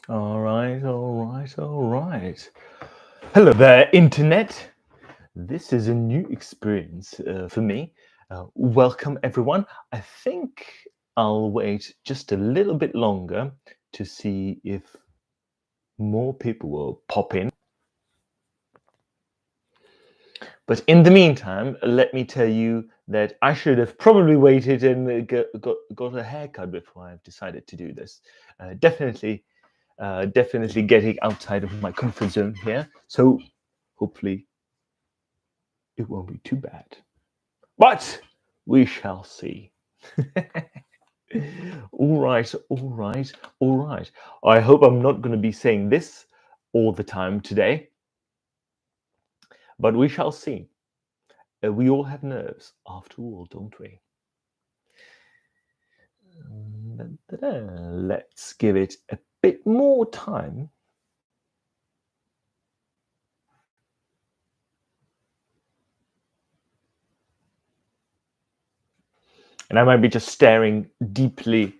All right, all right, all right. Hello there, Internet. This is a new experience for me. Welcome, everyone. I think I'll wait just a little bit longer to see if more people will pop in. But in the meantime, let me tell you that I should have probably waited and got a haircut before I've decided to do this. Definitely getting outside of my comfort zone here. So hopefully it won't be too bad. But we shall see. All right, all right, all right. I hope I'm not going to be saying this all the time today, but we shall see. We all have nerves, after all, don't we? Let's give it a bit more time. And I might be just staring deeply,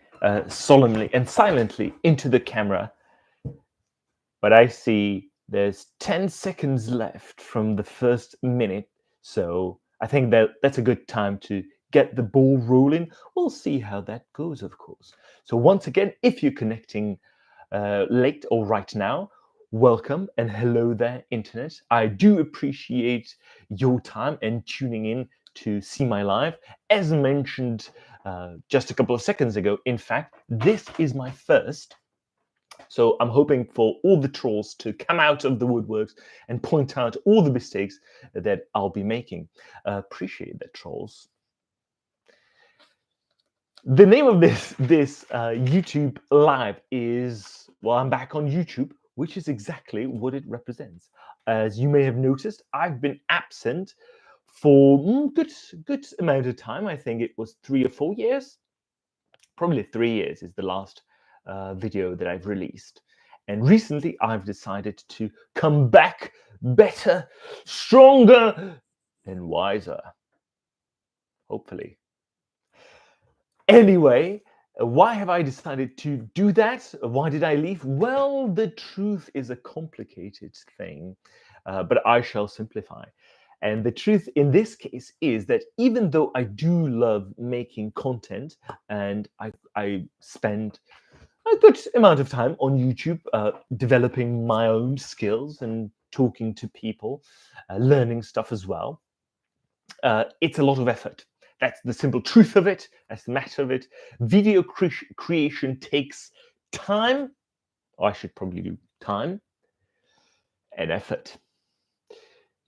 solemnly, and silently into the camera. But I see there's 10 seconds left from the first minute. So I think that's a good time to get the ball rolling. We'll see how that goes, of course. So once again, if you're connecting late or right now, welcome and hello there, Internet. I do appreciate your time and tuning in to see my live. As mentioned just a couple of seconds ago, in fact, this is my first. So I'm hoping for all the trolls to come out of the woodworks and point out all the mistakes that I'll be making. Appreciate that, trolls. The name of this YouTube live is, well, I'm back on YouTube, which is exactly what it represents. As you may have noticed, I've been absent for good amount of time. I think it was 3 or 4 years. Probably 3 years is the last video that I've released. And recently I've decided to come back better, stronger, and wiser. Hopefully. Anyway, why have I decided to do that? Why did I leave? Well, the truth is a complicated thing, but I shall simplify. And the truth in this case is that even though I do love making content and I spend a good amount of time on YouTube developing my own skills and talking to people, learning stuff as well, it's a lot of effort. That's the simple truth of it. That's the matter of it. Video creation takes time. Or I should probably do time and effort.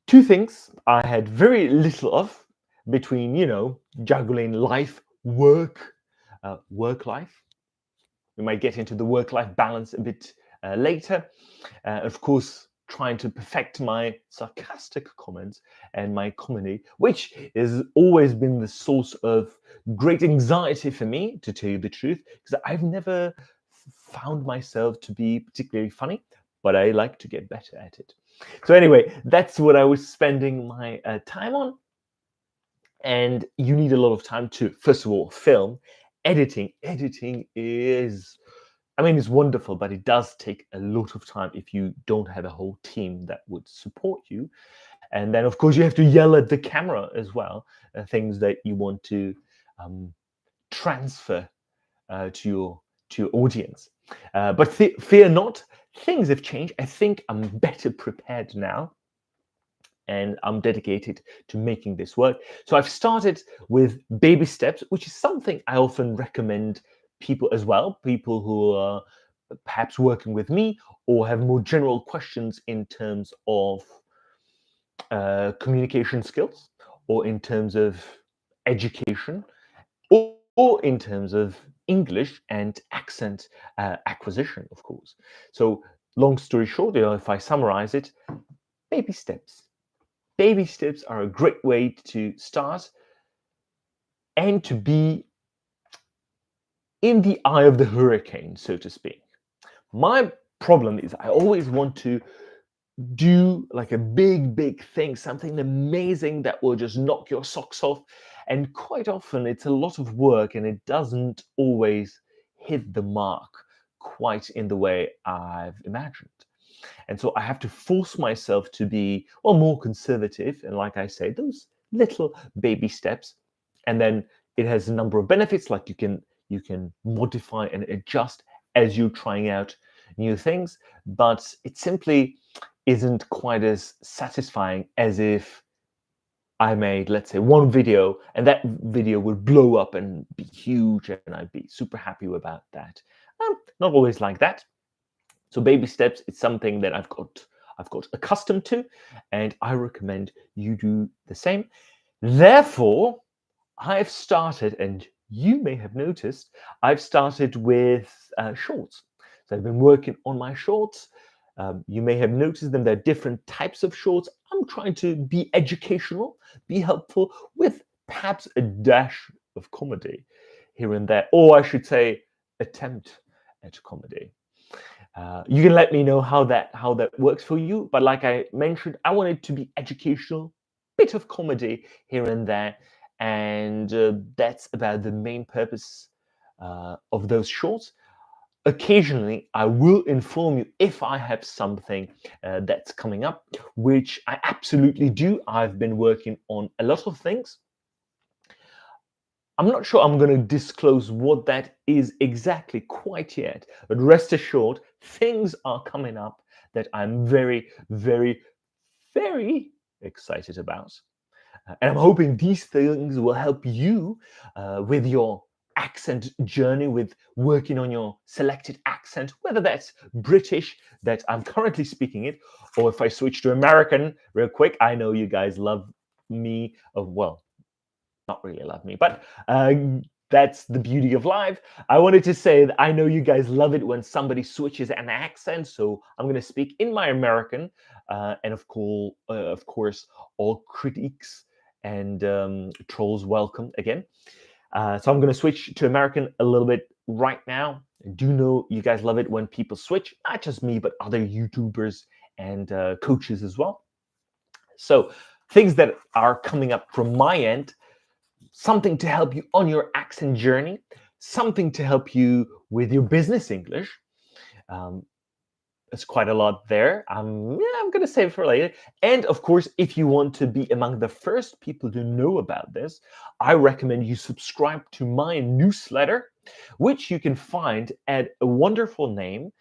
Two things I had very little of between, juggling life, work life. We might get into the work-life balance a bit later. Of course, trying to perfect my sarcastic comments and my comedy, which has always been the source of great anxiety for me, to tell you the truth, because I've never found myself to be particularly funny, but I like to get better at it. So anyway, that's what I was spending my time on. And you need a lot of time to, first of all, film. Editing is, I mean, it's wonderful, but it does take a lot of time if you don't have a whole team that would support you. And then, of course, you have to yell at the camera as well, things that you want to transfer to your audience. But fear not, things have changed. I think I'm better prepared now, and I'm dedicated to making this work. So I've started with baby steps, which is something I often recommend people as well, people who are perhaps working with me or have more general questions in terms of communication skills or in terms of education or in terms of English and accent acquisition, of course. So long story short, if I summarize it, baby steps. Baby steps are a great way to start and to be in the eye of the hurricane, so to speak. My problem is I always want to do like a big thing, something amazing that will just knock your socks off. And quite often it's a lot of work and it doesn't always hit the mark quite in the way I've imagined. And so I have to force myself to be, well, more conservative. And like I say, those little baby steps. And then it has a number of benefits, like you can modify and adjust as you're trying out new things. But it simply isn't quite as satisfying as if I made, let's say, one video and that video would blow up and be huge and I'd be super happy about that. Not always like that. So baby steps, it's something that I've got accustomed to, and I recommend you do the same. Therefore, I've started, and you may have noticed, I've started with shorts. So I've been working on my shorts. You may have noticed them. There are different types of shorts. I'm trying to be educational, be helpful, with perhaps a dash of comedy here and there, or I should say, attempt at comedy. You can let me know how that works for you. But like I mentioned, I want it to be educational, bit of comedy here and there, and that's about the main purpose of those shorts. Occasionally, I will inform you if I have something that's coming up, which I absolutely do. I've been working on a lot of things. I'm not sure I'm going to disclose what that is exactly quite yet, but rest assured, things are coming up that I'm very, very, very excited about. And I'm hoping these things will help you with your accent journey, with working on your selected accent, whether that's British, that I'm currently speaking it, or if I switch to American real quick. I know you guys love me, well, not really love me, but that's the beauty of live. I wanted to say that I know you guys love it when somebody switches an accent, so I'm going to speak in my American, and of course, all critiques and trolls welcome again. So I'm going to switch to American a little bit right now. I do know you guys love it when people switch, not just me, but other YouTubers and coaches as well. So things that are coming up from my end: something to help you on your accent journey, something to help you with your business English. There's quite a lot there. I'm going to save it for later. And of course, if you want to be among the first people to know about this, I recommend you subscribe to my newsletter, which you can find at a wonderful name,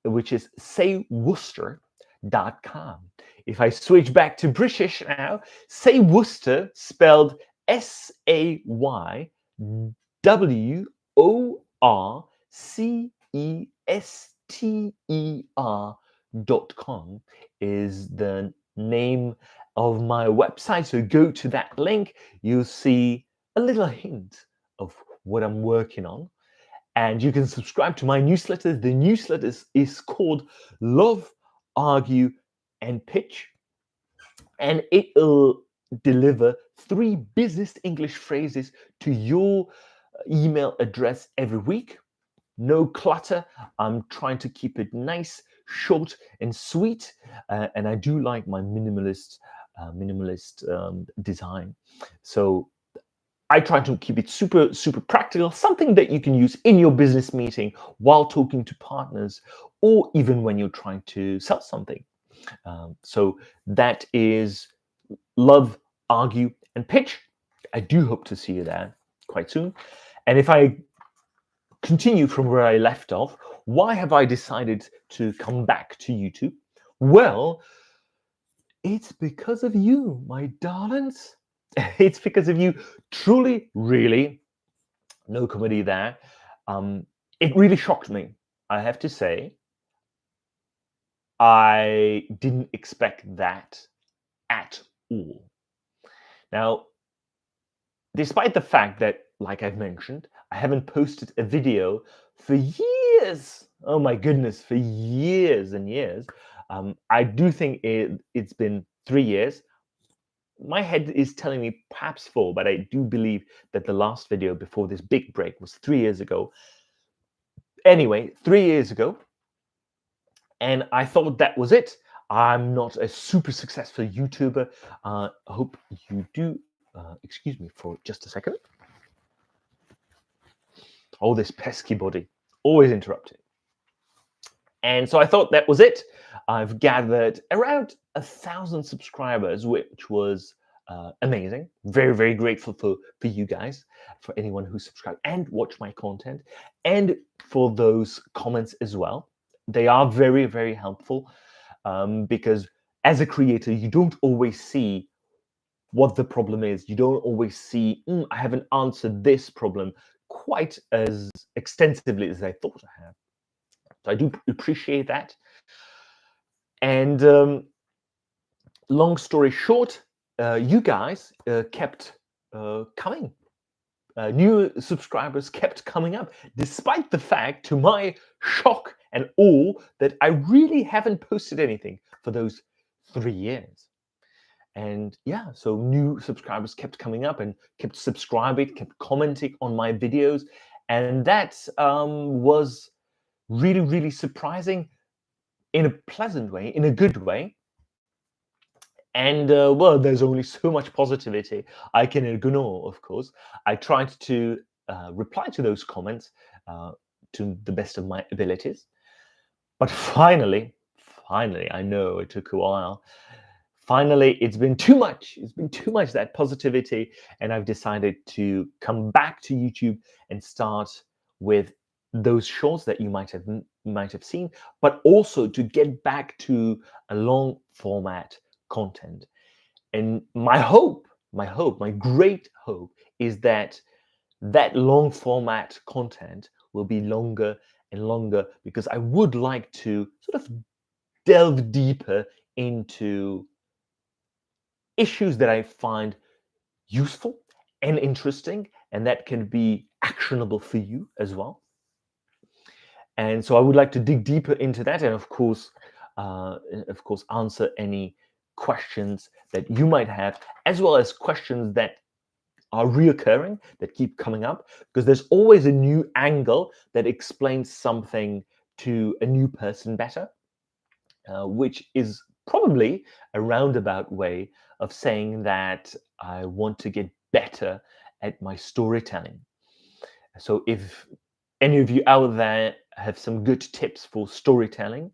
which is sayworcester.com. If I switch back to British now, Say Worcester, spelled SayWorcester.com is the name of my website. So go to that link, you'll see a little hint of what I'm working on. And you can subscribe to my newsletter. The newsletter is called Love, Argue, and Pitch. And it will deliver 3 business English phrases to your email address every week. No clutter. I'm trying to keep it nice, short, and sweet. And I do like my minimalist design. So I try to keep it super, super practical, something that you can use in your business meeting while talking to partners, or even when you're trying to sell something. So that is Love, Argue, and Pitch. I do hope to see you there quite soon. And if I continue from where I left off, why have I decided to come back to YouTube? Well, it's because of you, my darlings. It's because of you. Truly, really, no comedy there. It really shocked me, I have to say. I didn't expect that at all. Now, despite the fact that, like I've mentioned, I haven't posted a video for years. Oh my goodness, for years and years. I do think it's been 3 years. My head is telling me perhaps 4, but I do believe that the last video before this big break was 3 years ago. Anyway, 3 years ago. And I thought that was it. I'm not a super successful YouTuber. I hope you do. Excuse me for just a second. Oh, this pesky body, always interrupting. And so I thought that was it. I've gathered around 1,000 subscribers, which was amazing. Very, very grateful for you guys, for anyone who subscribed and watched my content, and for those comments as well. They are very, very helpful because as a creator, you don't always see what the problem is. You don't always see, I haven't answered this problem quite as extensively as I thought I have. So I do appreciate that. And long story short, you guys kept coming. New subscribers kept coming up, despite the fact, to my shock and awe, that I really haven't posted anything for those 3 years. And yeah, so new subscribers kept coming up and kept subscribing, kept commenting on my videos. And that was really, really surprising in a pleasant way, in a good way. And well, there's only so much positivity I can ignore, of course. I tried to reply to those comments to the best of my abilities. But finally, I know it took a while. Finally, it's been too much. It's been too much, that positivity. And I've decided to come back to YouTube and start with those shorts that you might have seen, but also to get back to a long format content. And my great hope is that that long format content will be longer and longer, because I would like to sort of delve deeper into issues that I find useful and interesting, and that can be actionable for you as well. And so I would like to dig deeper into that, and of course, answer any questions that you might have, as well as questions that are reoccurring, that keep coming up, because there's always a new angle that explains something to a new person better, which is probably a roundabout way of saying that I want to get better at my storytelling. So if any of you out there have some good tips for storytelling,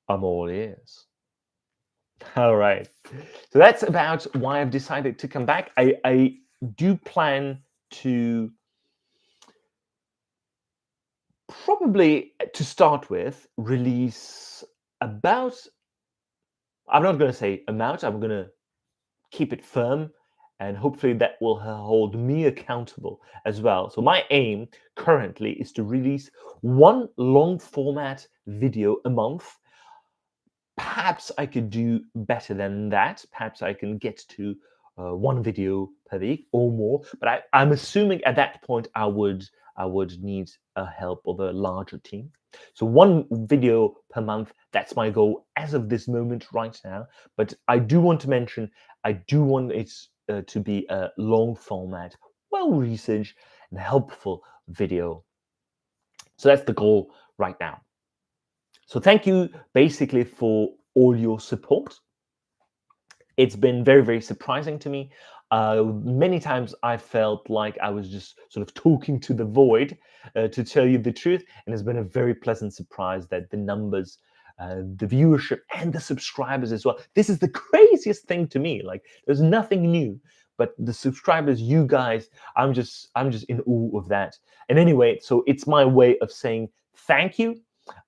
I'm all ears. All right. So that's about why I've decided to come back. I do plan to probably, to start with, release about, I'm not going to say amount, I'm going to keep it firm, and hopefully that will hold me accountable as well. So my aim currently is to release one long format video a month. Perhaps I could do better than that. Perhaps I can get to one video per week or more. But I'm assuming at that point I would need help of a larger team. So one video per month, that's my goal as of this moment right now. But I do want to mention, I do want it to be a long format, well-researched and helpful video. So that's the goal right now. So thank you basically for all your support. It's been very, very surprising to me. Many times I felt like I was just sort of talking to the void, to tell you the truth. And it's been a very pleasant surprise that the numbers, the viewership and the subscribers as well. This is the craziest thing to me. Like, there's nothing new, but the subscribers, you guys, I'm just in awe of that. And anyway, so it's my way of saying thank you.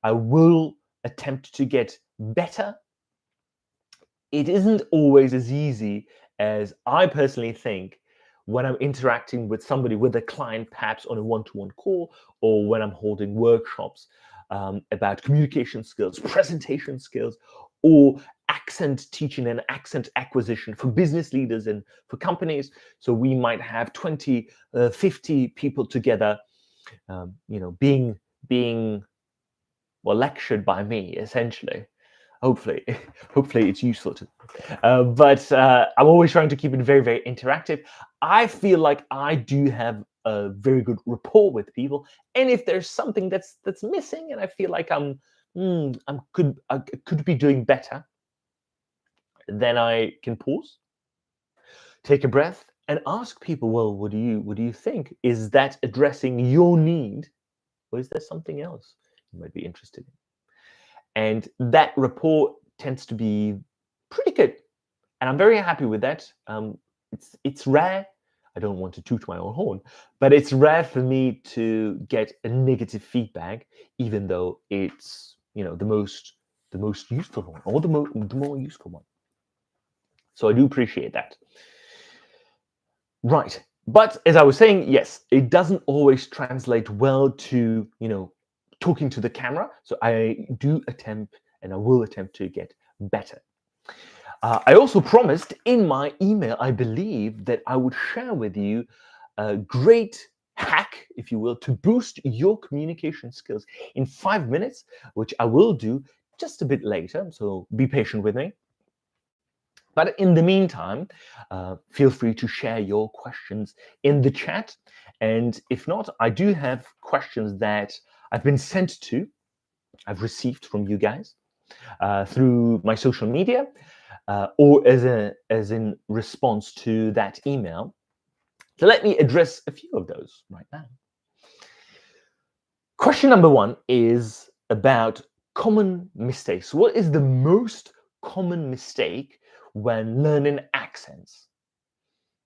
I will attempt to get better. It isn't always as easy as I personally think when I'm interacting with somebody, with a client, perhaps on a one-to-one call, or when I'm holding workshops about communication skills, presentation skills, or accent teaching and accent acquisition for business leaders and for companies. So we might have 20, 50 people together, being well, lectured by me, essentially. Hopefully it's useful to but I'm always trying to keep it very, very interactive. I feel like I do have a very good rapport with people, and if there's something that's missing, and I feel like I could be doing better, then I can pause, take a breath, and ask people, well, what do you think? Is that addressing your need, or is there something else you might be interested in. And that rapport tends to be pretty good. And I'm very happy with that. It's rare. I don't want to toot my own horn, but it's rare for me to get a negative feedback, even though it's the most useful one, or the more useful one. So I do appreciate that. Right. But as I was saying, yes, it doesn't always translate well to, talking to the camera. So I do attempt, and I will attempt to get better. I also promised in my email, I believe, that I would share with you a great hack, if you will, to boost your communication skills in 5 minutes, which I will do just a bit later. So be patient with me. But in the meantime, feel free to share your questions in the chat. And if not, I do have questions that I've been sent to, I've received from you guys through my social media, or as in response to that email. So let me address a few of those right now. Question number 1 is about common mistakes. What is the most common mistake when learning accents?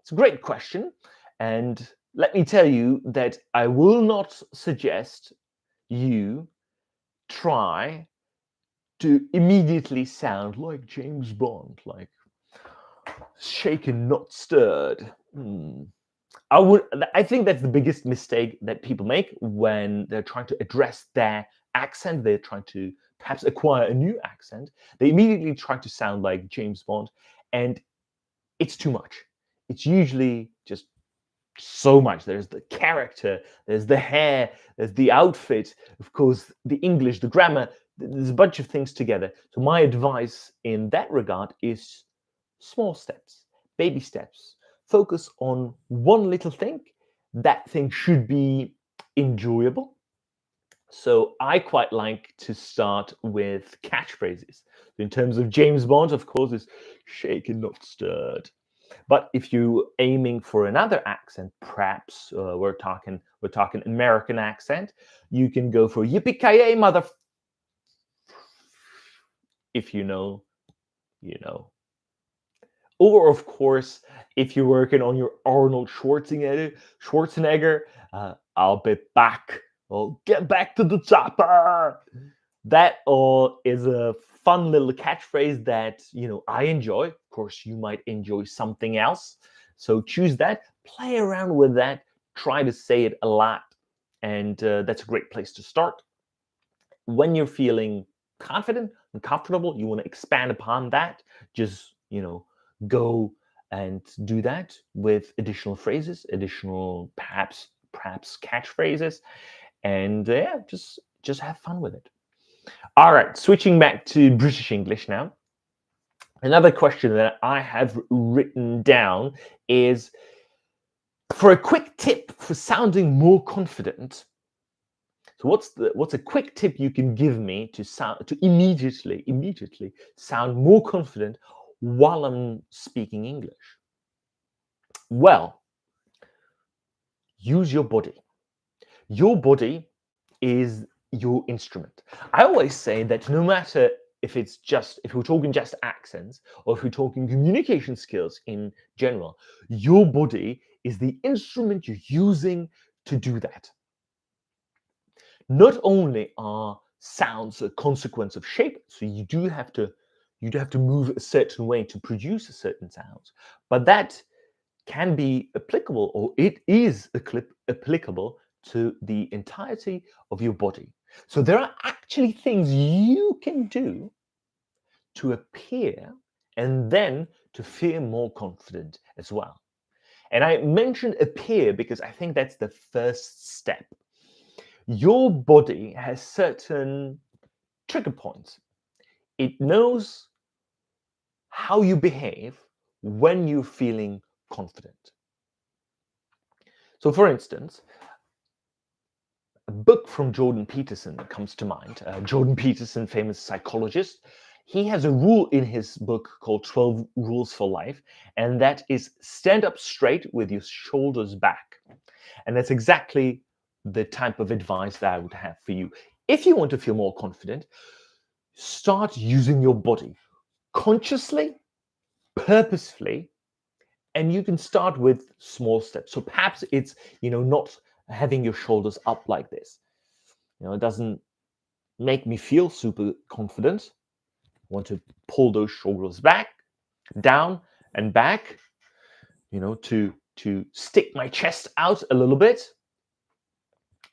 It's a great question, and let me tell you that I will not suggest you try to immediately sound like James Bond, like shaken, not stirred. I think that's the biggest mistake that people make when they're trying to address their accent. They're trying to perhaps acquire a new accent. They immediately try to sound like James Bond, and it's too much. It's usually just so much. There's the character, there's the hair, there's the outfit, of course, the English, the grammar. There's a bunch of things together. So my advice in that regard is small steps, baby steps. Focus on one little thing. That thing should be enjoyable. So I quite like to start with catchphrases. In terms of James Bond, of course, it's shaken, not stirred. But if you're aiming for another accent, perhaps we're talking American accent, you can go for yippee-ki-yay, mother. If you know, you know. Or of course, if you're working on your Arnold Schwarzenegger, I'll be back. I'll get back to the chopper. That is a fun little catchphrase that I enjoy. Of course, you might enjoy something else. So choose that, play around with that, try to say it a lot, and that's a great place to start. When you're feeling confident and comfortable, you want to expand upon that. Just go and do that with additional phrases, additional perhaps catchphrases, and just have fun with it. All right, switching back to British English now. Another question that I have written down is, for a quick tip for sounding more confident. So what's a quick tip you can give me to immediately sound more confident while I'm speaking English? Well, use your body. Your body is your instrument. I always say that no matter if we're talking just accents or if we're talking communication skills in general, your body is the instrument you're using to do that. Not only are sounds a consequence of shape, so you do have to move a certain way to produce a certain sound, but that can be applicable, or it is applicable to the entirety of your body. So there are actually things you can do to appear and then to feel more confident as well. And I mentioned appear because I think that's the first step. Your body has certain trigger points. It knows how you behave when you're feeling confident. So for instance, a book from Jordan Peterson comes to mind. Jordan Peterson, famous psychologist, he has a rule in his book called 12 Rules for Life, and that is stand up straight with your shoulders back. And that's exactly the type of advice that I would have for you. If you want to feel more confident, start using your body consciously, purposefully, and you can start with small steps. So perhaps it's, not having your shoulders up like this. It doesn't make me feel super confident. I want to pull those shoulders back, down and back, to stick my chest out a little bit.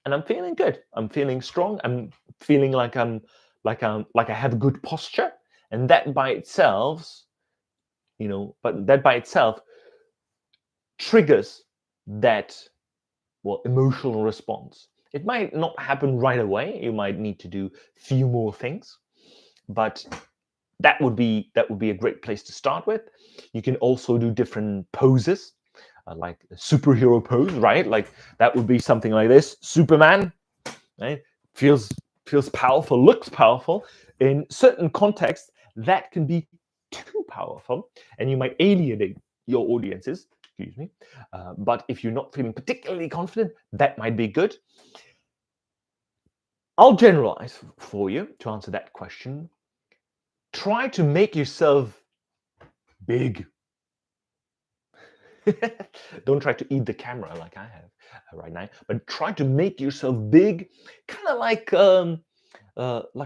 And I'm feeling good. I'm feeling strong. I'm feeling like I have a good posture. And that by itself, triggers that, emotional response. It might not happen right away. You might need to do a few more things, but that would be a great place to start with. You can also do different poses, like a superhero pose, right? Like that would be something like this: Superman, right? Feels powerful, looks powerful. In certain contexts, that can be too powerful, and you might alienate your audiences. Excuse me. But if you're not feeling particularly confident, that might be good. I'll generalize for you to answer that question. Try to make yourself big. Don't try to eat the camera like I have right now, but try to make yourself big, kind of like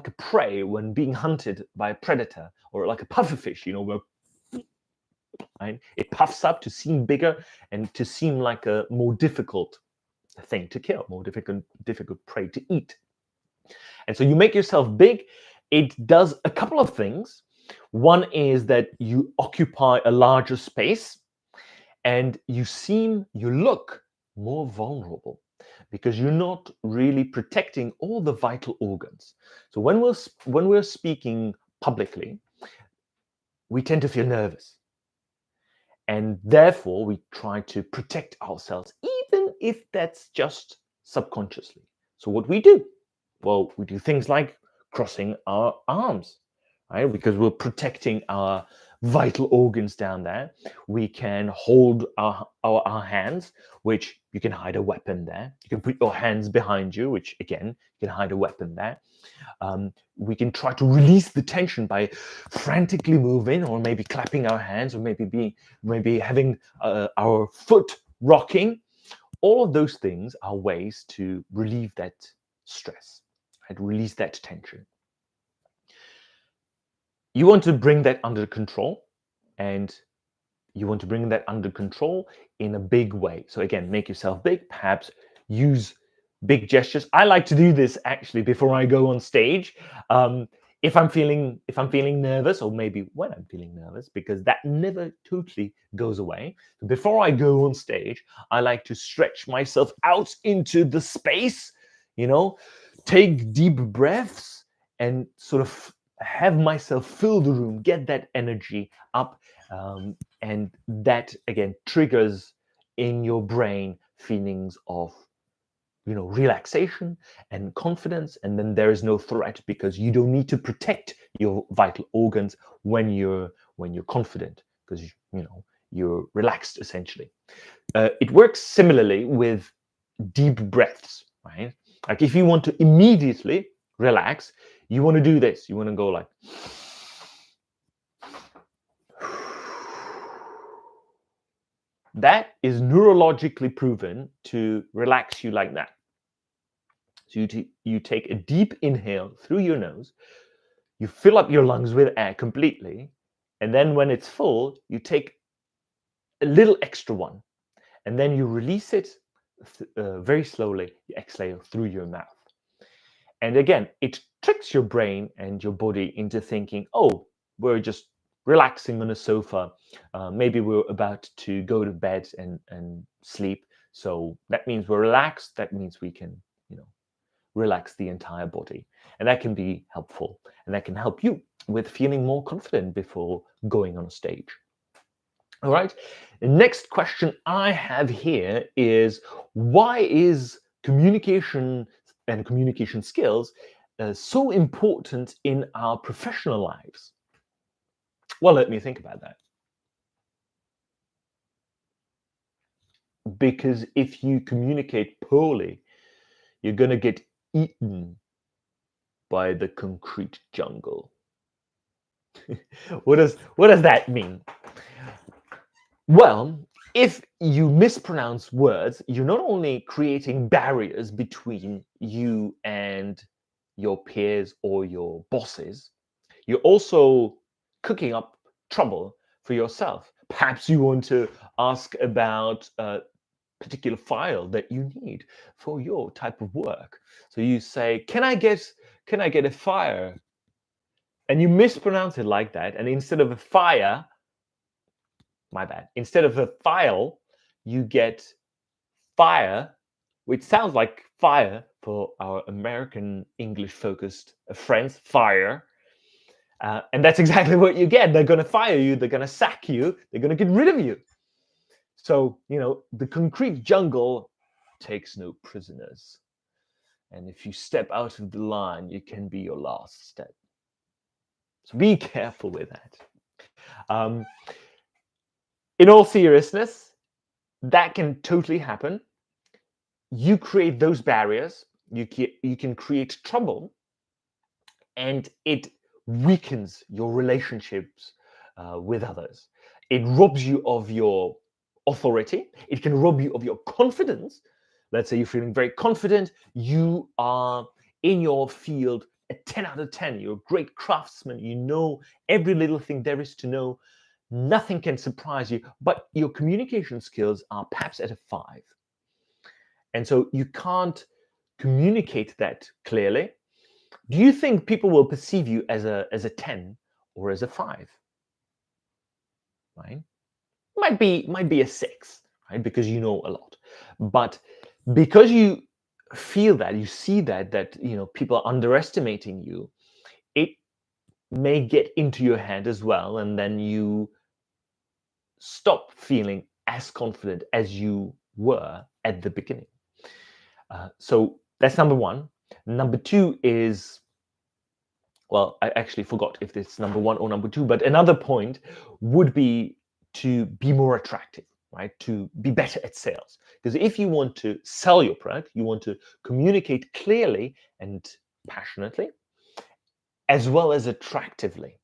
a prey when being hunted by a predator, or like a pufferfish, where, right, it puffs up to seem bigger and to seem like a more difficult thing to kill, more difficult prey to eat. And so you make yourself big. It does a couple of things. One is that you occupy a larger space, and you look more vulnerable because you're not really protecting all the vital organs. So when we're speaking publicly, we tend to feel nervous, and therefore we try to protect ourselves, even if that's just subconsciously. So what we do? Well, we do things like crossing our arms, right? Because we're protecting our vital organs down there. We can hold our hands, which you can hide a weapon there. You can put your hands behind you, which again, you can hide a weapon there. We can try to release the tension by frantically moving, or maybe clapping our hands, or maybe having our foot rocking. All of those things are ways to relieve that stress, right? Release that tension. You want to bring that under control, and you want to bring that under control in a big way. So again, make yourself big, perhaps use big gestures. I like to do this actually before I go on stage. If I'm feeling nervous, or maybe when I'm feeling nervous, because that never totally goes away. Before I go on stage, I like to stretch myself out into the space, take deep breaths, and sort of have myself fill the room, get that energy up, and that again triggers in your brain feelings of relaxation and confidence, and then there is no threat because you don't need to protect your vital organs when you're confident, because you're relaxed essentially. It works similarly with deep breaths, right? Like if you want to immediately relax, you want to do this. You want to go like that is neurologically proven to relax you like that. So you take a deep inhale through your nose, you fill up your lungs with air completely, and then when it's full, you take a little extra one, and then you release it very slowly. You exhale through your mouth. And again, it tricks your brain and your body into thinking, oh, we're just relaxing on a sofa. Maybe we're about to go to bed and sleep. So that means we're relaxed. That means we can, relax the entire body. And that can be helpful. And that can help you with feeling more confident before going on stage. All right. The next question I have here is, why is communication and communication skills so important in our professional lives? Well, let me think about that. Because if you communicate poorly, you're going to get eaten by the concrete jungle. What does that mean? Well, if you mispronounce words, you're not only creating barriers between you and your peers or your bosses, you're also cooking up trouble for yourself. Perhaps you want to ask about a particular file that you need for your type of work. So you say, can I get a fire? And you mispronounce it like that. And instead of a fire, my bad, instead of a file, you get fire, which sounds like fire for our American English focused friends, fire. And that's exactly what you get. They're going to fire you. They're going to sack you. They're going to get rid of you. So, the concrete jungle takes no prisoners. And if you step out of the line, it can be your last step. So be careful with that. In all seriousness, that can totally happen. You create those barriers. You can create trouble. And it weakens your relationships with others. It robs you of your authority. It can rob you of your confidence. Let's say you're feeling very confident. You are in your field a 10 out of 10. You're a great craftsman. You know every little thing there is to know. Nothing can surprise you, but your communication skills are perhaps at a 5. And so you can't communicate that clearly. Do you think people will perceive you as a 10 or as a 5? Right? Might be a 6, right? Because you know a lot. But because you feel that, you see that people are underestimating you, it may get into your head as well, and then you stop feeling as confident as you were at the beginning. So that's number 1. Number 2 is, well, I actually forgot if it's number 1 or number 2, but another point would be to be more attractive, right? To be better at sales. Because if you want to sell your product, you want to communicate clearly and passionately, as well as attractively.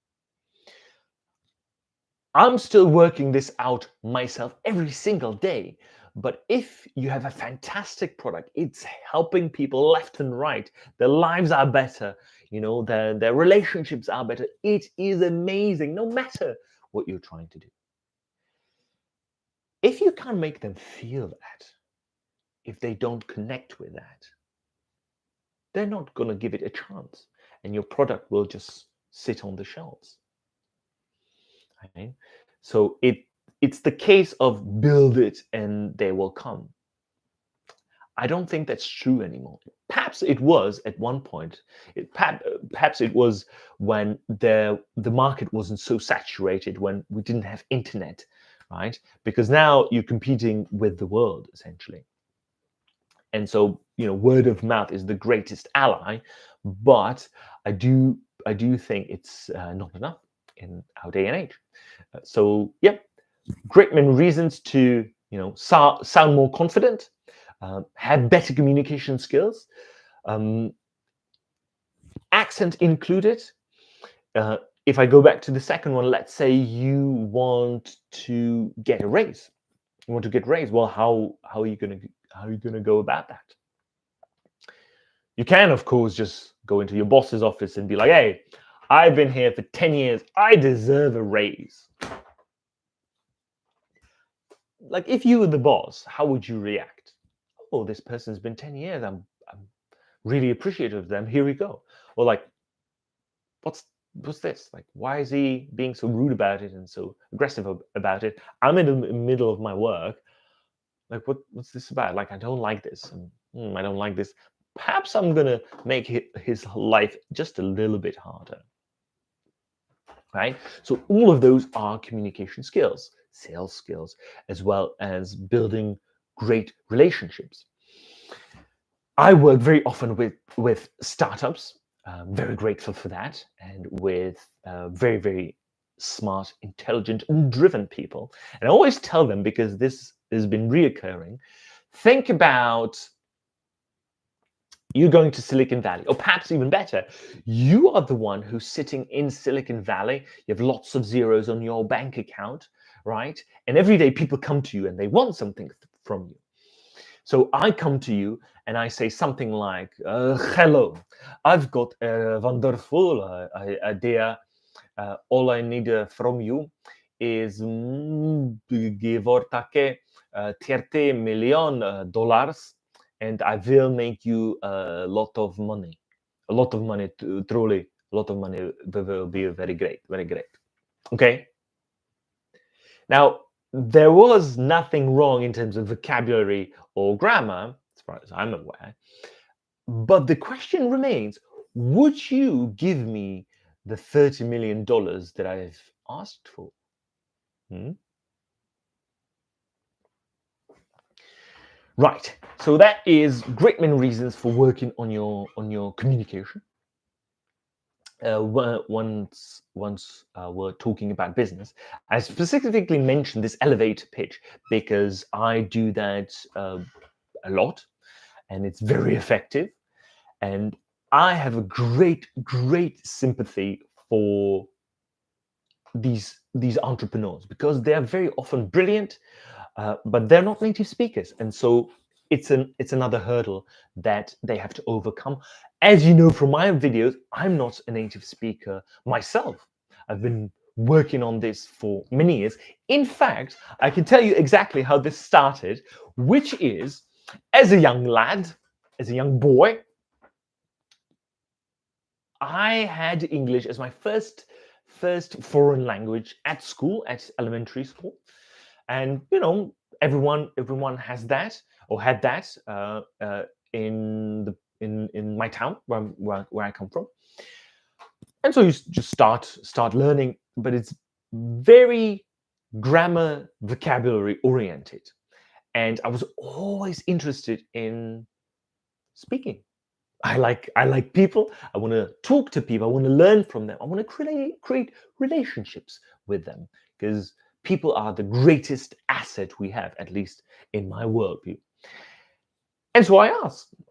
I'm still working this out myself every single day. But if you have a fantastic product, it's helping people left and right. Their lives are better. Their relationships are better. It is amazing, no matter what you're trying to do. If you can't make them feel that, if they don't connect with that, they're not going to give it a chance. And your product will just sit on the shelves. Right? So it's the case of build it and they will come. I don't think that's true anymore. Perhaps it was at one point. Perhaps it was when the market wasn't so saturated, when we didn't have internet, right? Because now you're competing with the world, essentially. And so, word of mouth is the greatest ally, but I do think it's not enough in our day and age. So, yeah, great many reasons to, sound more confident, have better communication skills, accent included. If I go back to the second one, let's say you want to get a raise. You want to get raised. Well, how are you gonna go about that? You can, of course, just go into your boss's office and be like, "Hey, I've been here for 10 years. I deserve a raise." Like, if you were the boss, how would you react? Oh, this person's been 10 years. I'm really appreciative of them. Here we go. Or like, what's this? Like, why is he being so rude about it and so aggressive about it? I'm in the middle of my work. Like, what's this about? Like, I don't like this. I don't like this. Perhaps I'm gonna make his life just a little bit harder. Right? So all of those are communication skills, sales skills, as well as building great relationships. I work very often with startups. Very grateful for that, and with very, very smart, intelligent, and driven people. And I always tell them, because this has been reoccurring, think about You're going to Silicon Valley, or perhaps even better, you are the one who's sitting in Silicon Valley. You have lots of zeros on your bank account, right? And every day people come to you and they want something from you. So I come to you and I say something like, hello, I've got a wonderful idea. All I need from you is give or take $30 million, and I will make you a lot of money. A lot of money, truly, a lot of money will be very great, very great. Okay? Now, there was nothing wrong in terms of vocabulary or grammar, as far as I'm aware. But the question remains, would you give me the $30 million that I've asked for? Hmm? Right. So that is great many reasons for working on your communication. Once we're talking about business, I specifically mentioned this elevator pitch because I do that a lot, and it's very effective. And I have a great sympathy for these entrepreneurs because they are very often brilliant, but they're not native speakers, and so it's another hurdle that they have to overcome. As you know from my videos, I'm not a native speaker myself. I've been working on this for many years. In fact, I can tell you exactly how this started, which is as a young lad, as a young boy, I had English as my first foreign language at school, at elementary school, and everyone has that or had that in my town where I come from, and so you just start learning, but it's very grammar vocabulary oriented, and I was always interested in speaking. I like people. I want to talk to people. I want to learn from them. I want to create relationships with them because people are the greatest asset we have, at least in my worldview. And so I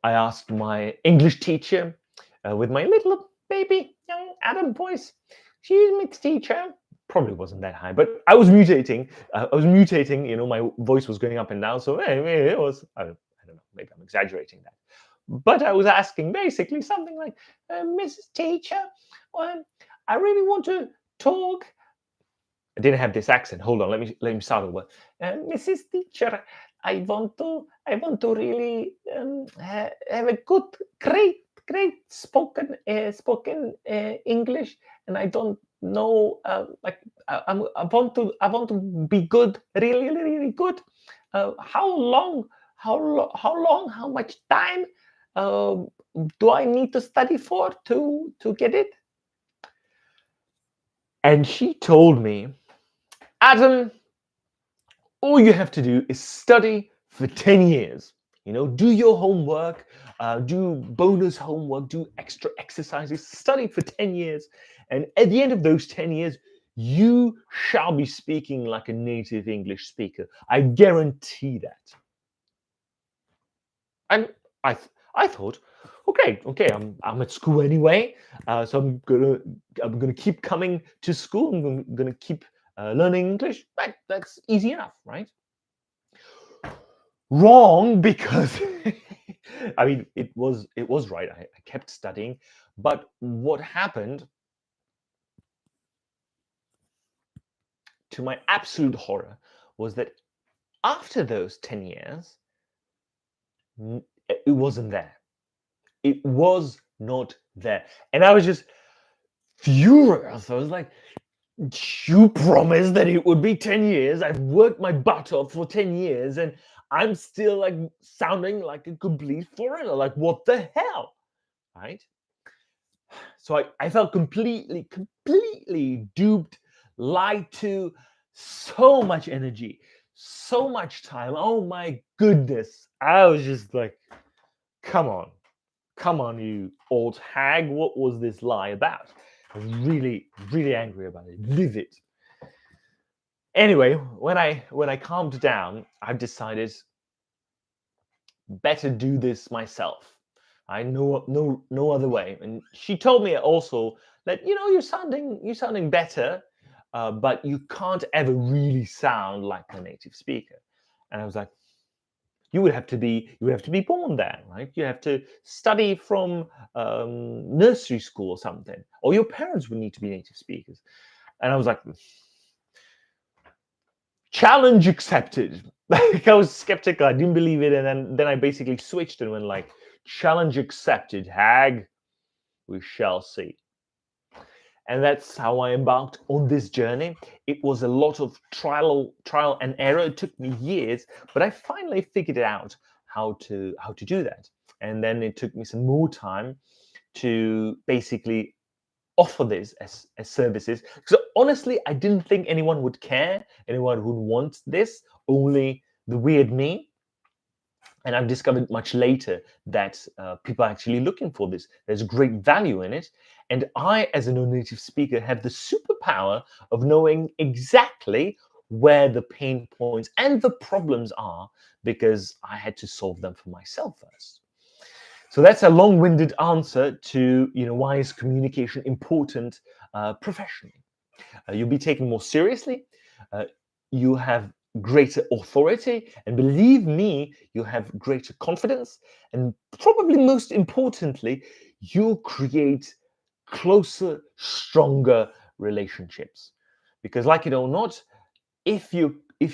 asked my English teacher with my little baby young Adam voice. Excuse me, teacher. Probably wasn't that high, but I was mutating. My voice was going up and down. So it was. I don't know. Maybe I'm exaggerating that. But I was asking basically something like, Mrs. Teacher, I really want to talk. I didn't have this accent. Hold on, let me start over. Mrs. Teacher, I want to really have a good, great spoken English, and I don't know I want to be good, really good. How long? How much time uh, do I need to study for to get it? And she told me, Adam, all you have to do is study for 10 years. Do your homework, do bonus homework, do extra exercises, study for 10 years. And at the end of those 10 years, you shall be speaking like a native English speaker. I guarantee that. And I thought, okay, I'm at school anyway, so I'm gonna keep coming to school. I'm gonna keep learning English. Right, that's easy enough, right? Wrong, because I mean it was right. I kept studying, but what happened, to my absolute horror, was that after those 10 years, it wasn't there. It was not there. And I was just furious. I was like, you promised that it would be 10 years. I've worked my butt off for 10 years and I'm still like sounding like a complete foreigner. Like, what the hell? Right? So I felt completely duped, lied to, so much energy, so much time. Oh my goodness. I was just like, come on. Come on, you old hag. What was this lie about? I was really angry about it. Livid. Anyway, when I calmed down, I've decided better do this myself. I know no other way. And she told me also that you're sounding better, but you can't ever really sound like a native speaker. And I was like, you would have to be born there, right? You have to study from nursery school or something, or your parents would need to be native speakers. And I was like, challenge accepted. Like, I was skeptical. I didn't believe it, and then I basically switched and went like, challenge accepted, hag. We shall see. And that's how I embarked on this journey. It was a lot of trial and error. It took me years, but I finally figured out how to do that. And then it took me some more time to basically offer this as services. So honestly, I didn't think anyone would care, anyone would want this, only the weird me. And I've discovered much later that people are actually looking for this. There's great value in it. And I, as a non-native speaker, have the superpower of knowing exactly where the pain points and the problems are, because I had to solve them for myself first. So that's a long-winded answer to why is communication important professionally. You'll be taken more seriously. You have greater authority, and believe me, you have greater confidence, and probably most importantly, you create closer, stronger relationships. Because, like it or not, if you're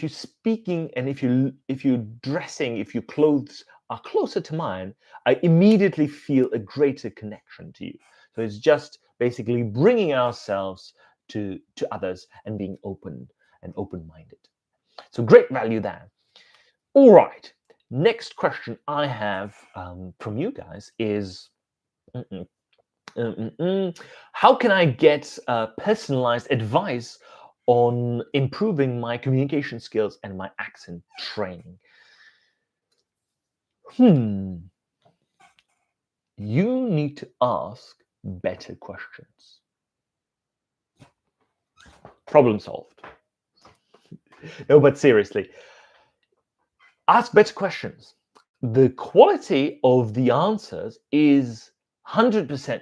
speaking and if you're dressing, if your clothes are closer to mine, I immediately feel a greater connection to you. So it's just basically bringing ourselves to others and being open and open-minded. So great value there. All right. Next question I have from you guys is, how can I get personalized advice on improving my communication skills and my accent training? You need to ask better questions. Problem solved. No, but seriously, ask better questions. The quality of the answers is 100%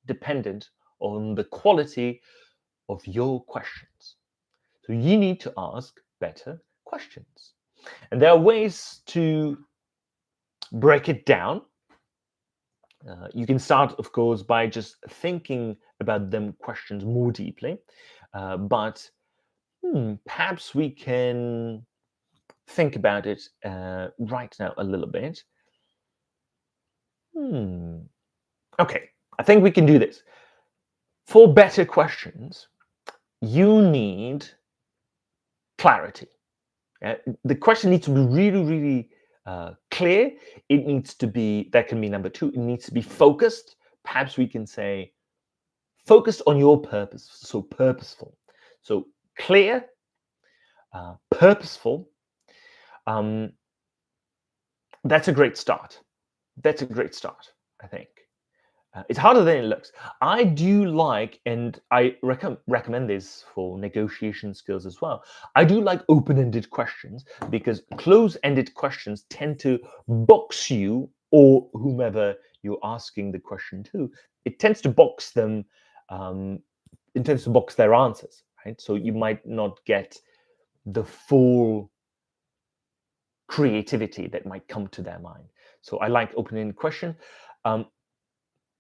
dependent on the quality of your questions. So you need to ask better questions. And there are ways to break it down. You can start, of course, by just thinking about them questions more deeply. But perhaps we can think about it right now a little bit. Okay, I think we can do this. For better questions, you need clarity. The question needs to be really, really clear. It needs to be, that can be number two, it needs to be focused. Perhaps we can say focused on your purpose, so purposeful. So clear, purposeful. That's a great start. That's a great start, I think. It's harder than it looks. I do like, and I recommend this for negotiation skills as well. I do like open-ended questions, because close-ended questions tend to box you or whomever you're asking the question to. It tends to box them. It tends to box their answers, right? So you might not get the full creativity that might come to their mind. So I like open-ended questions.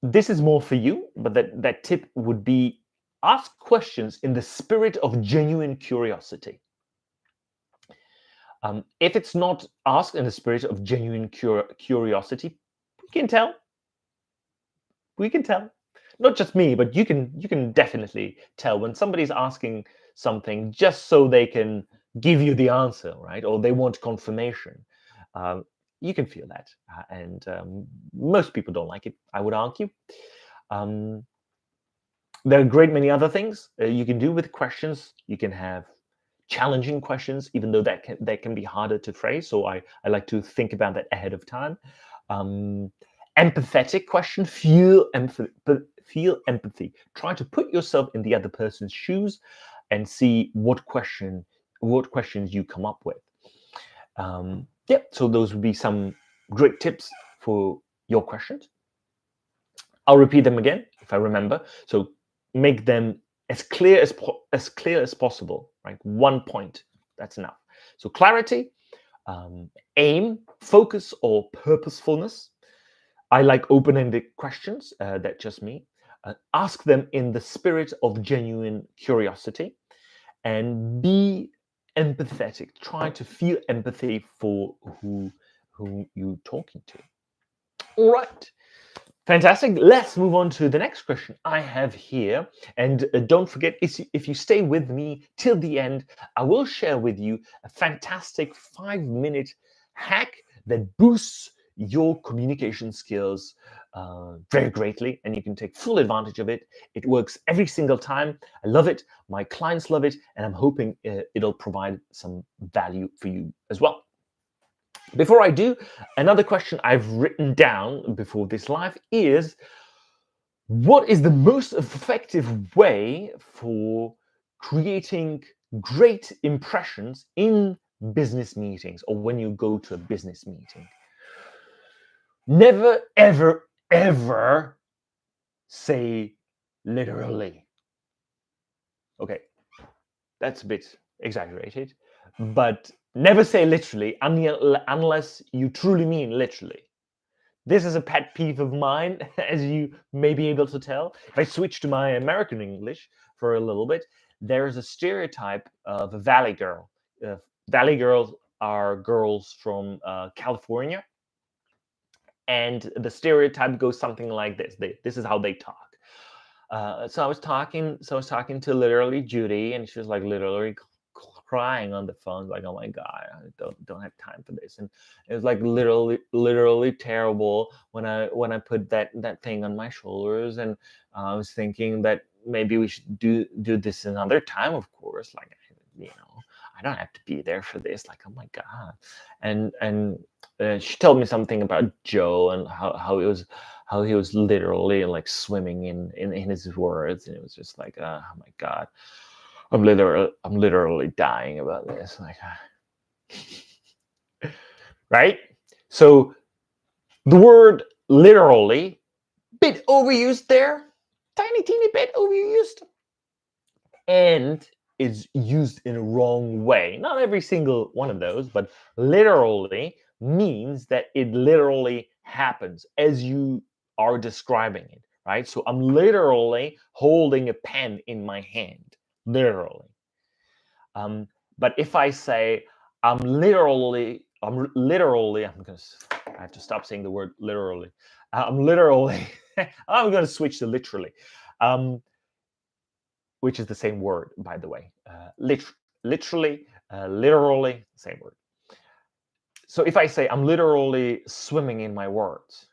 This is more for you, but that tip would be ask questions in the spirit of genuine curiosity. If it's not asked in the spirit of genuine curiosity, we can tell. We can tell. Not just me, but you can definitely tell when somebody's asking something just so they can give you the answer, right? Or they want confirmation. You can feel that, and most people don't like it, I would argue. There are a great many other things you can do with questions. You can have challenging questions, even though that can be harder to phrase. So I like to think about that ahead of time. Empathetic question, feel empathy. Try to put yourself in the other person's shoes and see what questions you come up with. So those would be some great tips for your questions. I'll repeat them again if I remember. So make them as clear as possible, right? One point, that's enough. So clarity, aim, focus, or purposefulness. I like open-ended questions. That's just me. Ask them in the spirit of genuine curiosity, and be empathetic. Try to feel empathy for who you're talking to. All right. Fantastic. Let's move on to the next question I have here. And don't forget, if you stay with me till the end, I will share with you a fantastic 5-minute hack that boosts your communication skills very greatly, and you can take full advantage of it. It works every single time. I love it. My clients love it, and I'm hoping it'll provide some value for you as well. Before I do, another question I've written down before this live is, what is the most effective way for creating great impressions in business meetings or when you go to a business meeting? Never, ever, ever say literally. Okay, that's a bit exaggerated, but never say literally unless you truly mean literally. This is a pet peeve of mine, as you may be able to tell. If I switch to my American English for a little bit, there is a stereotype of a Valley girl. Valley girls are girls from California, and the stereotype goes something like this. This is how they talk. So I was talking to literally Judy, and she was like literally crying on the phone, like, "Oh my God, I don't have time for this." And it was like literally terrible when I put that thing on my shoulders, and I was thinking that maybe we should do this another time, of course. Like, I don't have to be there for this. Like, oh my God. And she told me something about Joe and how he was literally like swimming in his words, and it was just like, oh my God, I'm literally dying about this. Like, right? So the word literally, bit overused there, tiny teeny bit overused, and is used in a wrong way. Not every single one of those, but literally means that it literally happens as you are describing it, right? So I'm literally holding a pen in my hand, literally. But if I say I have to stop saying the word literally. I'm going to switch to literally. Which is the same word, by the way. Literally, same word. So if I say I'm literally swimming in my words,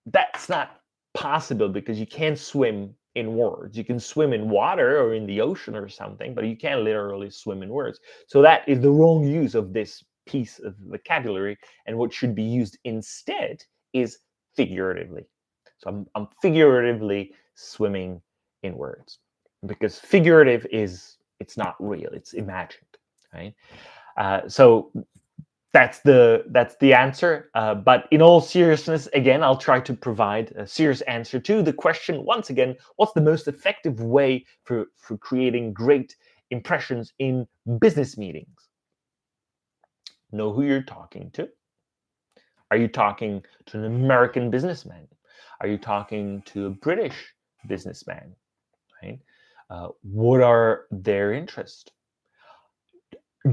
that's not possible because you can't swim in words. You can swim in water or in the ocean or something, but you can't literally swim in words. So that is the wrong use of this piece of vocabulary, and what should be used instead is figuratively. So I'm figuratively swimming in words, because figurative it's not real, it's imagined, right? So that's the answer. But in all seriousness, again, I'll try to provide a serious answer to the question once again: what's the most effective way for creating great impressions in business meetings? Know who you're talking to. Are you talking to an American businessman? Are you talking to a British businessman? Right? What are their interests?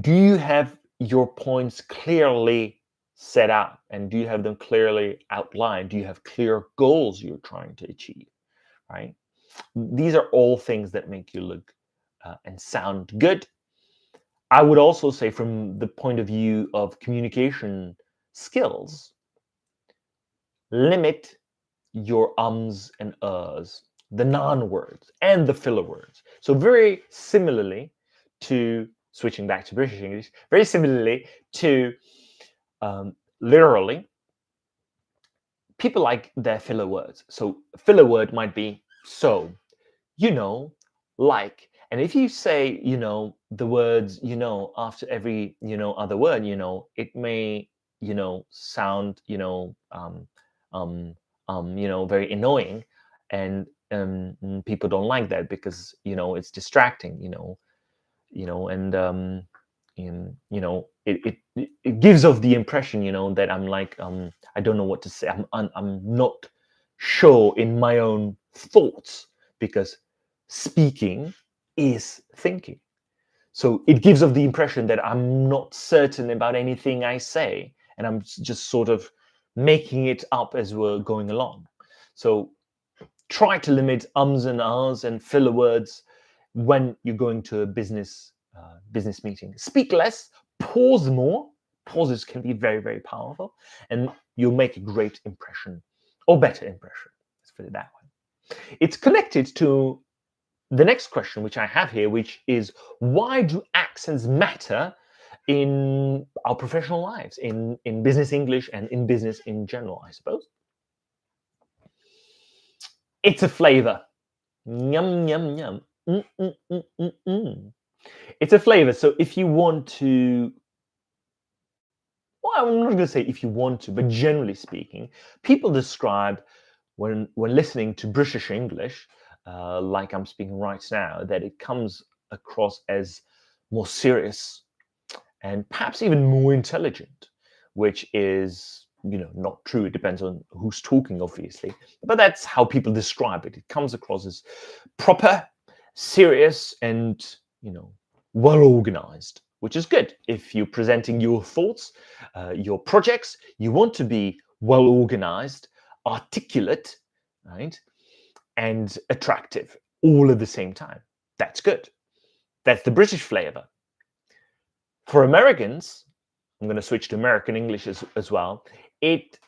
Do you have your points clearly set out, and do you have them clearly outlined? Do you have clear goals you're trying to achieve? Right? These are all things that make you look and sound good. I would also say, from the point of view of communication skills, limit your ums and uhs, the non-words and the filler words. So very similarly to, switching back to British English, very similarly to literally, people like their filler words. So filler word might be so, like. And if you say, the words, after every, other word, it may sound, very annoying, and people don't like that because it's distracting, and it gives off the impression, that I'm like, I don't know what to say. I'm not sure in my own thoughts, because speaking is thinking. So it gives off the impression that I'm not certain about anything I say, and I'm just sort of making it up as we're going along. So try to limit ums and ahs and filler words when you're going to a business meeting. Speak less, pause more. Pauses can be very, very powerful, and you'll make a great impression, or better impression. Let's put it that way. It's connected to the next question, which I have here, which is, why do accents matter in our professional lives, in business English and in business in general, I suppose? It's a flavor. Yum, yum, yum. It's a flavor. So if you want to, well, I'm not going to say if you want to, but generally speaking, people describe when listening to British English, like I'm speaking right now, that it comes across as more serious and perhaps even more intelligent, which is, not true. It depends on who's talking, obviously, but that's how people describe it. It comes across as proper, serious, and well organized, which is good. If you're presenting your thoughts, your projects, you want to be well organized, articulate, right, and attractive all at the same time. That's good. That's the British flavor. For Americans, I'm going to switch to American English as well. It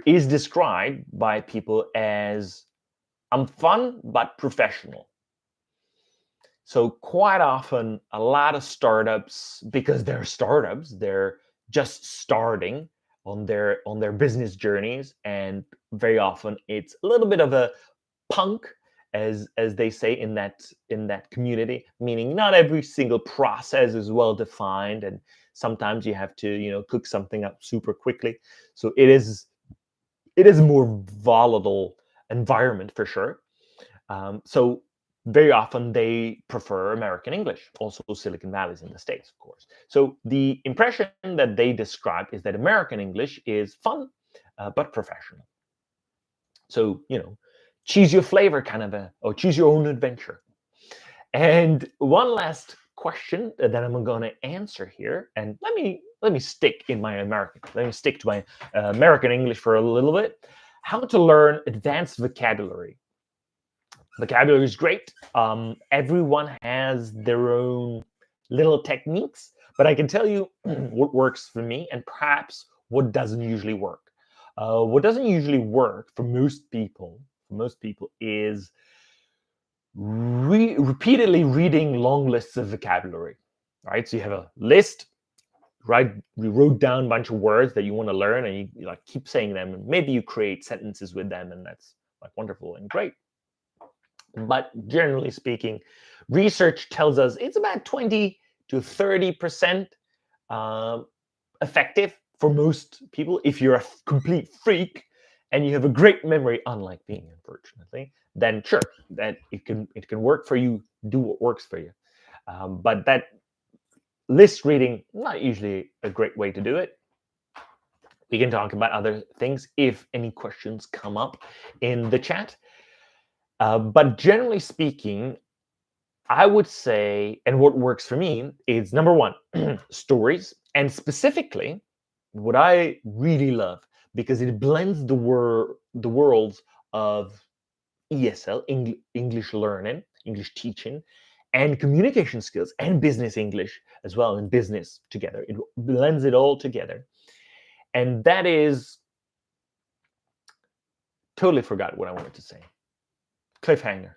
is described by people as, I'm fun but professional. So quite often, a lot of startups, because they're startups, they're just starting on their business journeys, and very often it's a little bit of a punk, as they say in that community, meaning not every single process is well defined, and sometimes you have to cook something up super quickly. So it is a more volatile environment for sure. So very often they prefer American English, also Silicon Valley's in the States, of course. So the impression that they describe is that American English is fun, but professional. So, choose your flavor, kind of or choose your own adventure. And one last question that I'm going to answer here, and let me stick in my American. Let me stick to my American English for a little bit. How to learn advanced vocabulary. Vocabulary is great. Everyone has their own little techniques, but I can tell you what works for me, and perhaps what doesn't usually work. What doesn't usually work for most people is repeatedly reading long lists of vocabulary. Right? So you have a list, right? You wrote down a bunch of words that you want to learn, and you like keep saying them, and maybe you create sentences with them, and that's like wonderful and great. But generally speaking, research tells us it's about 20 to 30% effective for most people. If you're a complete freak and you have a great memory, unlike me, unfortunately, then sure, that it can work for you. Do what works for you. But that list reading, not usually a great way to do it. We can talk about other things if any questions come up in the chat. But generally speaking, I would say, and what works for me is, number one, stories. And specifically, what I really love, because it blends the worlds of ESL, English learning, English teaching, and communication skills, and business English as well, and business together. It blends it all together. And that is, totally forgot what I wanted to say. Cliffhanger.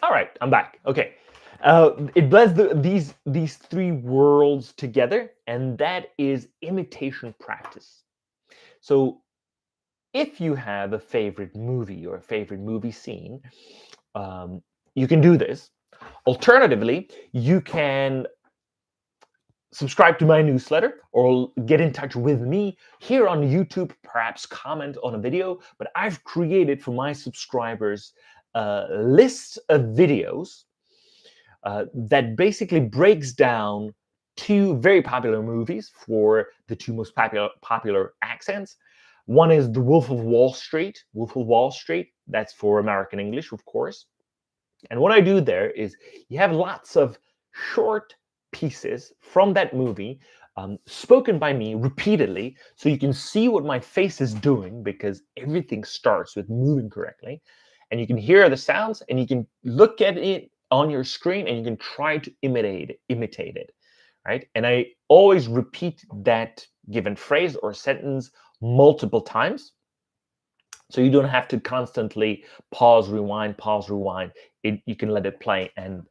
All right, I'm back. Okay. It blends these three worlds together, and that is imitation practice. So if you have a favorite movie or a favorite movie scene, you can do this. Alternatively, you can subscribe to my newsletter or get in touch with me here on YouTube, perhaps comment on a video. But I've created for my subscribers a list of videos that basically breaks down two very popular movies for the two most popular accents. One is The Wolf of Wall Street. Wolf of Wall Street, that's for American English, of course. And what I do there is you have lots of short pieces from that movie spoken by me repeatedly, so you can see what my face is doing, because everything starts with moving correctly. And you can hear the sounds, and you can look at it on your screen, and you can try to imitate it, right? And I always repeat that given phrase or sentence multiple times, so you don't have to constantly pause, rewind, pause, rewind. You can let it play and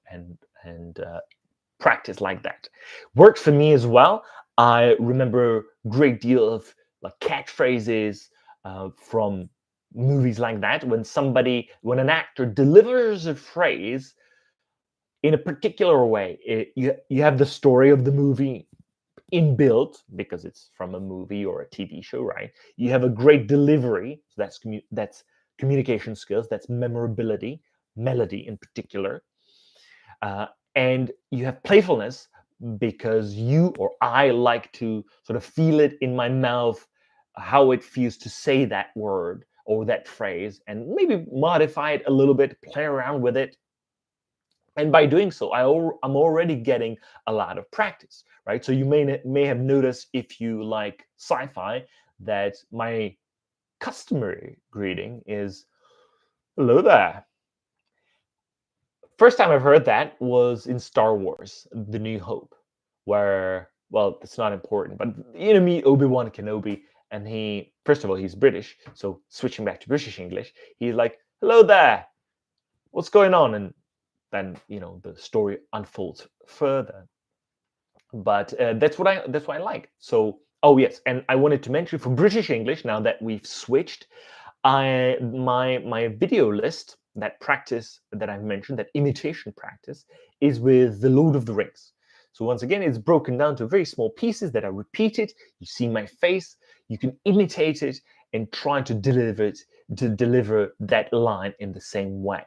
practice like that. Works for me as well. I remember a great deal of like catchphrases from movies like that. When an actor delivers a phrase in a particular way, you have the story of the movie inbuilt because it's from a movie or a TV show, right? You have a great delivery, so that's communication skills, that's memorability, melody in particular, and you have playfulness because you or I like to sort of feel it in my mouth, how it feels to say that word or that phrase, and maybe modify it a little bit, play around with it. And by doing so, I'm already getting a lot of practice, right? So you may have noticed, if you like sci-fi, that my customary greeting is "Hello there." First time I've heard that was in Star Wars: The New Hope, where, well, it's not important, but you meet Obi-Wan Kenobi, and first of all, he's British, so switching back to British English, he's like, "Hello there, what's going on?" And then the story unfolds further. But that's what I like. So, oh yes, and I wanted to mention for British English, now that we've switched, my video list, that practice that I've mentioned, that imitation practice, is with The Lord of the Rings. So once again, it's broken down to very small pieces that are repeated. You see my face, you can imitate it and try to deliver that line in the same way.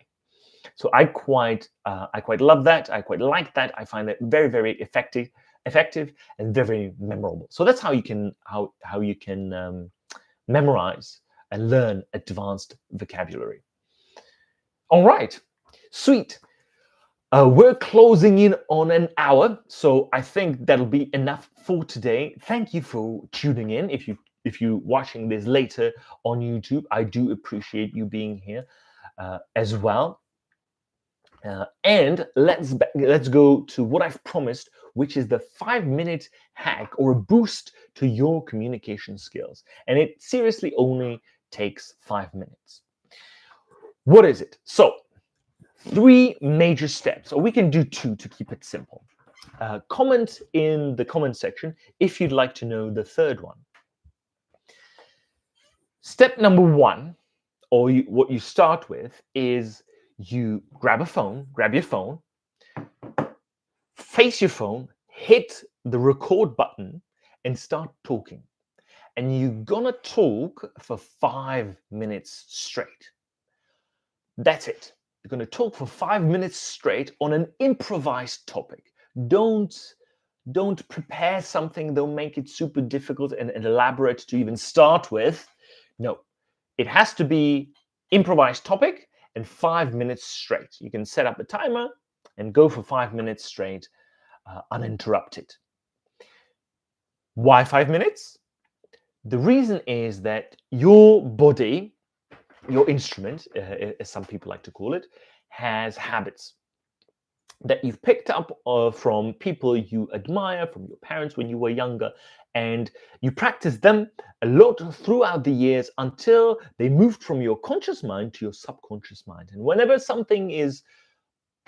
So I quite love that. I quite like that. I find it very, very effective and very memorable. So that's how you can memorize and learn advanced vocabulary. All right, sweet. We're closing in on an hour, so I think that'll be enough for today. Thank you for tuning in. If you're watching this later on YouTube, I do appreciate you being here as well. And let's go to what I've promised, which is the 5-minute hack or a boost to your communication skills. And it seriously only takes 5 minutes. What is it? So, 3 major steps, or we can do 2 to keep it simple. Comment in the comment section if you'd like to know the third one. Step number 1, or what you start with, is you grab your phone, face your phone, hit the record button, and start talking. And you're gonna talk for 5 minutes straight. That's it. You're gonna talk for 5 minutes straight on an improvised topic. Don't prepare something, don't make it super difficult and elaborate to even start with. No, it has to be improvised topic and 5 minutes straight. You can set up a timer and go for 5 minutes straight, uninterrupted. Why 5 minutes? The reason is that your body, your instrument, as some people like to call it, has habits that you've picked up from people you admire, from your parents when you were younger, and you practice them a lot throughout the years until they moved from your conscious mind to your subconscious mind. And whenever something is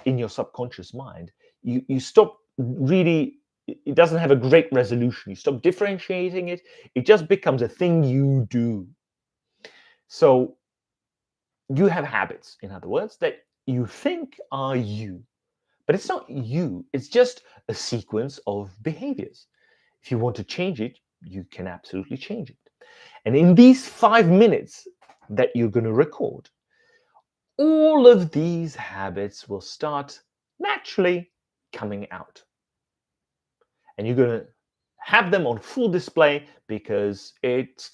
in your subconscious mind, you stop really, it doesn't have a great resolution. You stop differentiating it. It just becomes a thing you do. So you have habits, in other words, that you think are you. But it's not you. It's just a sequence of behaviors. If you want to change it, you can absolutely change it. And in these 5 minutes that you're going to record, all of these habits will start naturally coming out. And you're going to have them on full display because it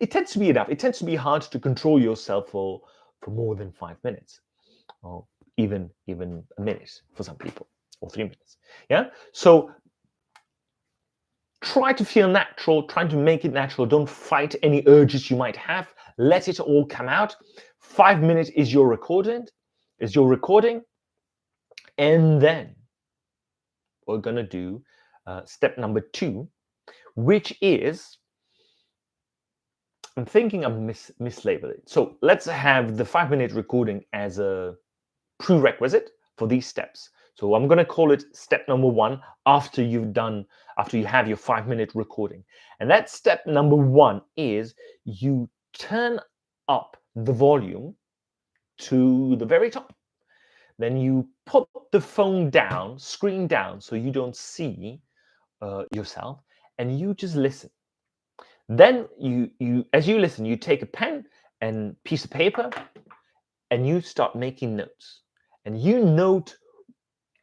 tends to be enough. It tends to be hard to control yourself for more than 5 minutes, or even a minute for some people, or 3 minutes. Yeah. So try to feel natural. Try to make it natural. Don't fight any urges you might have. Let it all come out. 5 minutes is your recording. And then we're gonna do step number 2, which is, I'm thinking I've mislabeled it. So let's have the 5-minute recording as a prerequisite for these steps. So I'm going to call it step number 1 after you have your 5-minute recording. And that step number 1 is you turn up the volume to the very top. Then you put the phone down, screen down, so you don't see yourself, and you just listen. Then as you listen, you take a pen and piece of paper and you start making notes. And you note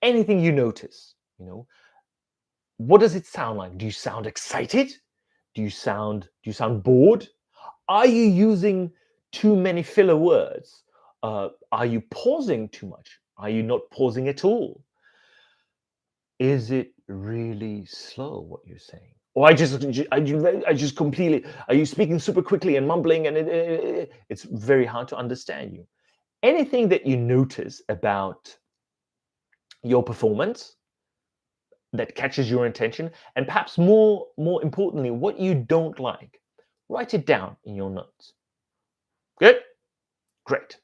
anything you notice. What does it sound like? Do you sound excited? Do you sound bored? Are you using too many filler words? Are you pausing too much? Are you not pausing at all? Is it really slow what you're saying? Or I just completely, are you speaking super quickly and mumbling, and it's very hard to understand you? Anything that you notice about your performance that catches your attention, and perhaps more importantly, what you don't like, write it down in your notes. Good? Great.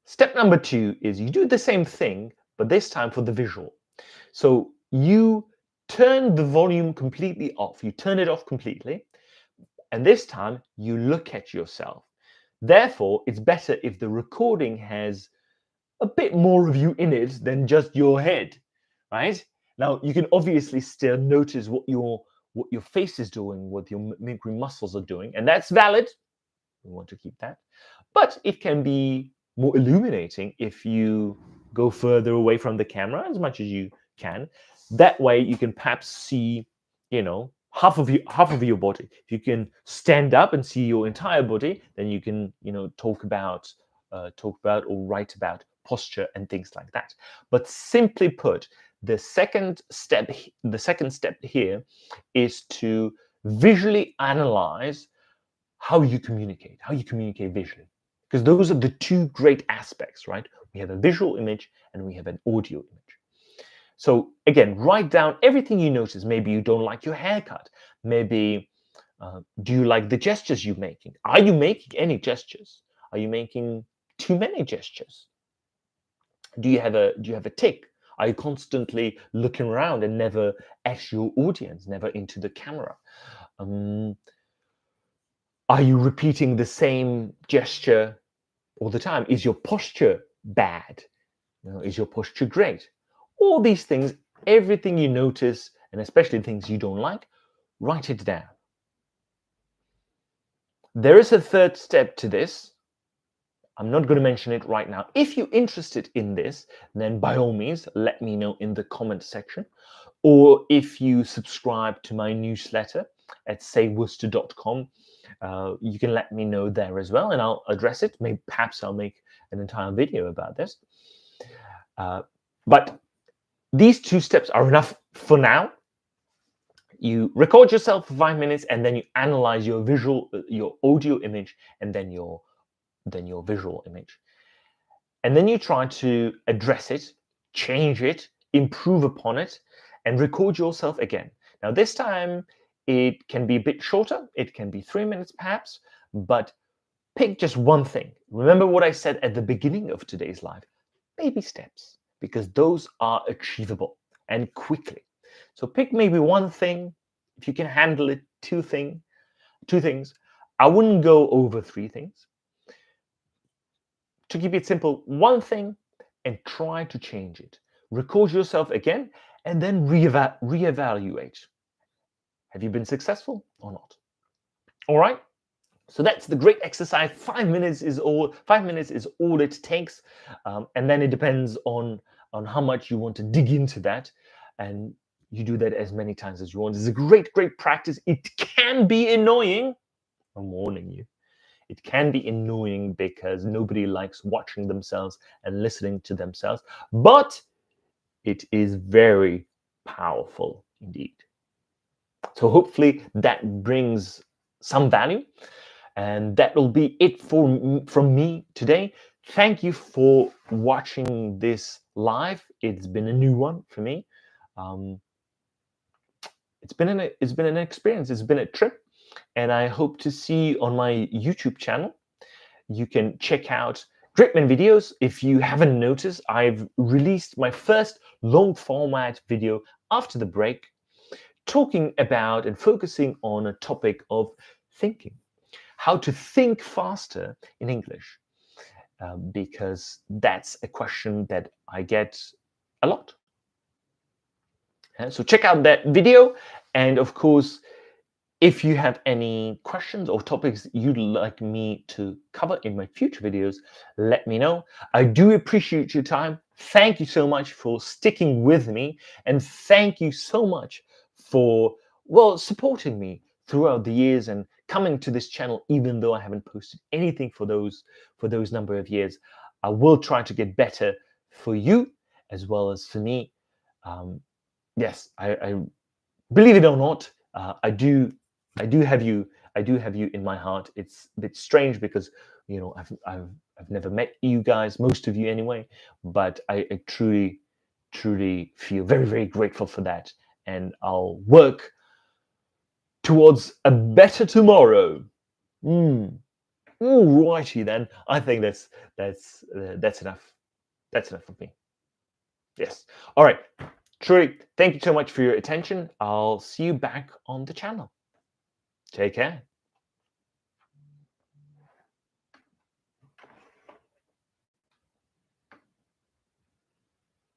Step number 2 is you do the same thing, but this time for the visual. So you turn the volume completely off. You turn it off completely. And this time you look at yourself. Therefore, it's better if the recording has a bit more of you in it than just your head, right? Now, you can obviously still notice what your face is doing, what your mimicry muscles are doing, and that's valid. We want to keep that. But it can be more illuminating if you go further away from the camera as much as you can. That way you can perhaps see, half of your body. If you can stand up and see your entire body, then you can, talk about or write about posture and things like that. But simply put, the second step here is to visually analyze how you communicate visually. Because those are the two great aspects, right? We have a visual image and we have an audio image. So again, write down everything you notice. Maybe you don't like your haircut. Maybe do you like the gestures you're making? Are you making any gestures? Are you making too many gestures? Do you have a tick? Are you constantly looking around and never at your audience, never into the camera? Are you repeating the same gesture all the time? Is your posture bad? Is your posture great? All these things, everything you notice, and especially things you don't like, write it down. There is a third step to this. I'm not going to mention it right now. If you're interested in this, then by all means, let me know in the comment section. Or if you subscribe to my newsletter at sayworcester.com, you can let me know there as well, and I'll address it. Maybe perhaps I'll make an entire video about this. But these 2 steps are enough for now. You record yourself for 5 minutes, and then you analyze your audio image, and then your visual image. And then you try to address it, change it, improve upon it, and record yourself again. Now, this time, it can be a bit shorter. It can be 3 minutes perhaps, but pick just one thing. Remember what I said at the beginning of today's live, baby steps, because those are achievable and quickly. So pick maybe one thing. If you can handle it, two things. I wouldn't go over 3 things. To keep it simple, one thing, and try to change it. record yourself again, and then reevaluate. Have you been successful or not? All right. So that's the great exercise. 5 minutes is all. 5 minutes is all it takes, and then it depends on how much you want to dig into that, and you do that as many times as you want. It's a great practice. It can be annoying. I'm warning you. It can be annoying because nobody likes watching themselves and listening to themselves, but it is very powerful indeed. So hopefully that brings some value. And that will be it from me today. Thank you for watching this live. It's been a new one for me. It's been an experience. It's been a trip, and I hope to see you on my YouTube channel. You can check out Dripman videos. If you haven't noticed, I've released my first long format video after the break, talking about and focusing on a topic of thinking. How to think faster in English, because that's a question that I get a lot. So check out that video, and of course, if you have any questions or topics you'd like me to cover in my future videos, let me know. I do appreciate your time. Thank you so much for sticking with me, and thank you so much for, well, supporting me throughout the years and coming to this channel, even though I haven't posted anything for those number of years. I will try to get better for you as well as for me. Yes, I believe it or not, I do have you. I do have you in my heart. It's a bit strange because I've never met you guys, most of you anyway. But I truly feel very grateful for that, and I'll work towards a better tomorrow. Righty then. I think that's enough. That's enough of me. Yes. All right. Truly, thank you so much for your attention. I'll see you back on the channel. Take care.